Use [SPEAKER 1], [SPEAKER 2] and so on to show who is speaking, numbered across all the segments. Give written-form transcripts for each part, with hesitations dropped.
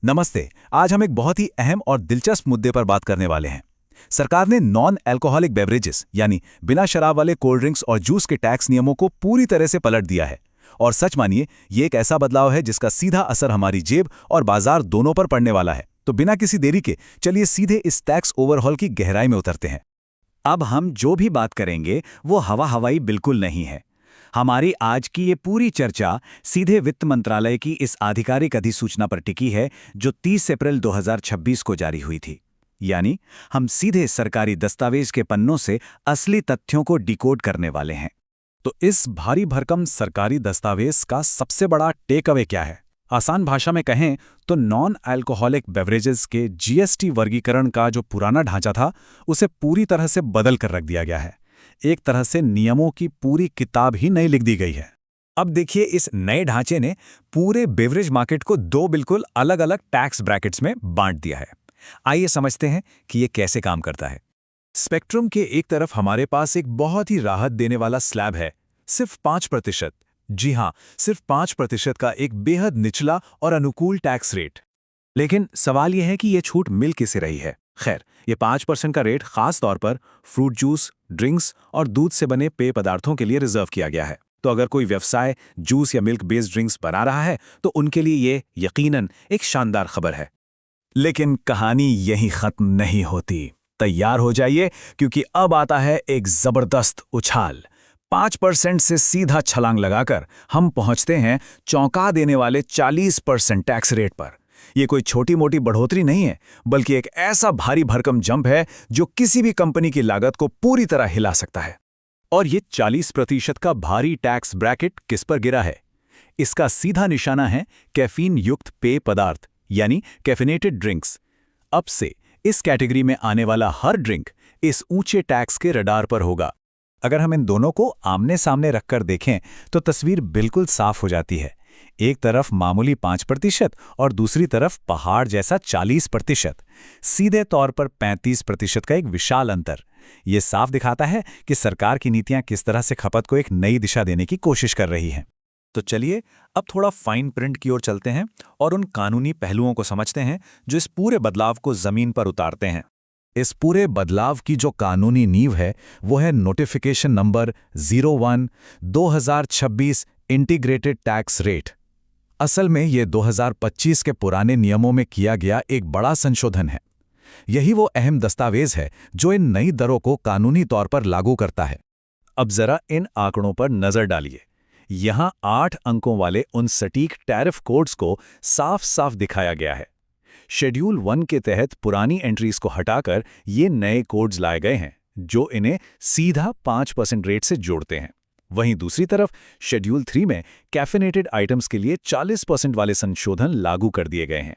[SPEAKER 1] नमस्ते। आज हम एक बहुत ही अहम और दिलचस्प मुद्दे पर बात करने वाले हैं। सरकार ने नॉन अल्कोहलिक बेवरेजेस यानी बिना शराब वाले कोल्ड ड्रिंक्स और जूस के टैक्स नियमों को पूरी तरह से पलट दिया है। और सच मानिए, ये एक ऐसा बदलाव है जिसका सीधा असर हमारी जेब और बाजार दोनों पर पड़ने वाला है। तो बिना किसी देरी के चलिए सीधे इस टैक्स ओवरहॉल की गहराई में उतरते हैं।
[SPEAKER 2] अब हम जो भी बात करेंगे वो हवा हवाई बिल्कुल नहीं है। हमारी आज की ये पूरी चर्चा सीधे वित्त मंत्रालय की इस आधिकारिक अधिसूचना पर टिकी है जो 30 अप्रैल 2026 को जारी हुई थी। यानी हम सीधे सरकारी दस्तावेज के पन्नों से असली तथ्यों को डिकोड करने वाले हैं।
[SPEAKER 1] तो इस भारी भरकम सरकारी दस्तावेज का सबसे बड़ा टेक अवे क्या है? आसान भाषा में कहें तो नॉन अल्कोहलिक बेवरेजेस के जीएसटी वर्गीकरण का जो पुराना ढांचा था उसे पूरी तरह से बदल कर रख दिया गया है। एक तरह से नियमों की पूरी किताब ही नई लिख दी गई है।
[SPEAKER 2] अब देखिए, इस नए ढांचे ने पूरे बेवरेज मार्केट को दो बिल्कुल अलग अलग टैक्स ब्रैकेट्स में बांट दिया है। आइए समझते हैं कि ये कैसे काम करता है।
[SPEAKER 1] स्पेक्ट्रम के एक तरफ हमारे पास एक बहुत ही राहत देने वाला स्लैब है, सिर्फ 5%। जी हाँ, सिर्फ 5% का एक बेहद निचला और अनुकूल टैक्स रेट।
[SPEAKER 2] लेकिन सवाल यह है कि ये छूट मिल किसे रही है। खैर, ये 5% का रेट खास तौर पर फ्रूट जूस, ड्रिंक्स और दूध से बने पेय पदार्थों के लिए रिजर्व किया गया है। तो अगर कोई व्यवसाय जूस या मिल्क बेस्ड ड्रिंक्स बना रहा है तो उनके लिए ये यकीनन एक शानदार खबर है।
[SPEAKER 1] लेकिन कहानी यहीं खत्म नहीं होती। तैयार हो जाइए, क्योंकि अब आता है एक जबरदस्त उछाल। 5% से सीधा छलांग लगाकर हम पहुंचते हैं चौंका देने वाले 40% टैक्स रेट पर। यह कोई छोटी मोटी बढ़ोतरी नहीं है, बल्कि एक ऐसा भारी भरकम जंप है जो किसी भी कंपनी की लागत को पूरी तरह हिला सकता है। और ये 40% का भारी टैक्स ब्रैकेट किस पर गिरा है? इसका सीधा निशाना है कैफीन युक्त पेय पदार्थ यानी कैफिनेटेड ड्रिंक्स। अब से इस कैटेगरी में आने वाला हर ड्रिंक इस ऊंचे टैक्स के रडार पर होगा। अगर हम इन दोनों को आमने सामने रखकर देखें तो तस्वीर बिल्कुल साफ हो जाती है। एक तरफ मामूली 5% और दूसरी तरफ पहाड़ जैसा 40%। सीधे तौर पर 35% का एक विशाल अंतर। ये साफ दिखाता है कि सरकार की नीतियां किस तरह से खपत को एक नई दिशा देने की कोशिश कर रही हैं।
[SPEAKER 2] तो चलिए अब थोड़ा फाइन प्रिंट की ओर चलते हैं और उन कानूनी पहलुओं को समझते हैं जो इस पूरे बदलाव को जमीन पर उतारते हैं।
[SPEAKER 1] इस पूरे बदलाव की जो कानूनी नींव है वो है notification number 01/2026 integrated tax rate. असल में ये 2025 के पुराने नियमों में किया गया एक बड़ा संशोधन है। यही वो अहम दस्तावेज है जो इन नई दरों को कानूनी तौर पर लागू करता है।
[SPEAKER 2] अब जरा इन आंकड़ों पर नजर डालिए। यहां 8 अंकों वाले उन सटीक टैरिफ कोड्स को साफ साफ दिखाया गया है। शेड्यूल 1 के तहत पुरानी एंट्रीज को हटाकर ये नए कोड्स लाए गए हैं जो इन्हें सीधा 5% रेट से जोड़ते हैं। वहीं दूसरी तरफ शेड्यूल 3 में कैफिनेटेड आइटम्स के लिए 40% वाले संशोधन लागू कर दिए गए हैं।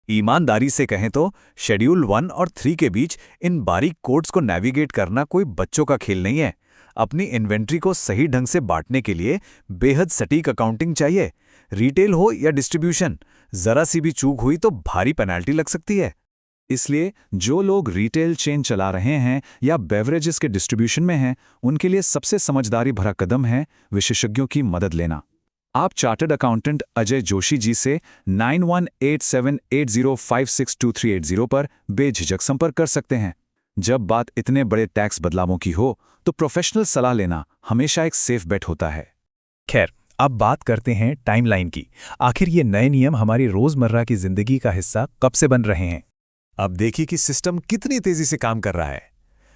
[SPEAKER 2] ईमानदारी से कहें तो शेड्यूल 1 और 3 के बीच इन बारीक कोड्स को नेविगेट करना कोई बच्चों का खेल नहीं है। अपनी इन्वेंट्री को सही ढंग से बांटने के लिए बेहद सटीक अकाउंटिंग चाहिए। रिटेल हो या डिस्ट्रीब्यूशन, जरा सी भी चूक हुई तो भारी पेनल्टी लग सकती है। इसलिए जो लोग रिटेल चेन चला रहे हैं या बेवरेजेस के डिस्ट्रीब्यूशन में हैं, उनके लिए सबसे समझदारी भरा कदम है विशेषज्ञों की मदद लेना। आप चार्टर्ड अकाउंटेंट अजय जोशी जी से 918780562380 पर बेझिझक संपर्क कर सकते हैं। जब बात इतने बड़े टैक्स बदलावों की हो तो प्रोफेशनल सलाह लेना हमेशा एक सेफ बेट होता है। खैर, अब बात करते हैं टाइमलाइन की। आखिर ये नए नियम हमारी रोजमर्रा की जिंदगी का हिस्सा कब से बन रहे हैं?
[SPEAKER 1] अब देखिए कि सिस्टम कितनी तेजी से काम कर रहा है।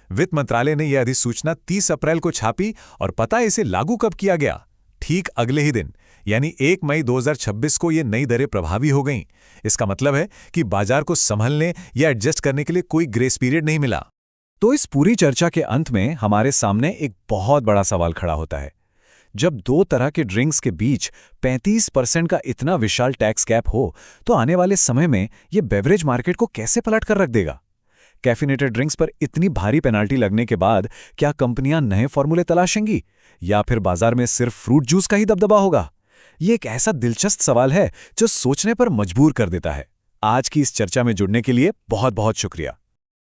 [SPEAKER 1] वित्त मंत्रालय ने यह अधिसूचना 30 अप्रैल को छापी और पता है इसे लागू कब किया गया? ठीक अगले ही दिन, यानी 1 मई 2026 को ये नई दरें प्रभावी हो गईं। इसका मतलब है कि बाजार को संभलने या एडजस्ट करने के लिए कोई ग्रेस पीरियड नहीं मिला।
[SPEAKER 2] तो इस पूरी चर्चा के अंत में हमारे सामने एक बहुत बड़ा सवाल खड़ा होता है। जब दो तरह के ड्रिंक्स के बीच 35% का इतना विशाल टैक्स कैप हो तो आने वाले समय में ये बेवरेज मार्केट को कैसे पलट कर रख देगा? कैफिनेटेड ड्रिंक्स पर इतनी भारी पेनल्टी लगने के बाद क्या कंपनियां नए फॉर्मूले तलाशेंगी या फिर बाजार में सिर्फ फ्रूट जूस का ही दबदबा होगा? ये एक ऐसा दिलचस्प सवाल है जो सोचने पर मजबूर कर देता है। आज की इस चर्चा में जुड़ने के लिए बहुत बहुत शुक्रिया।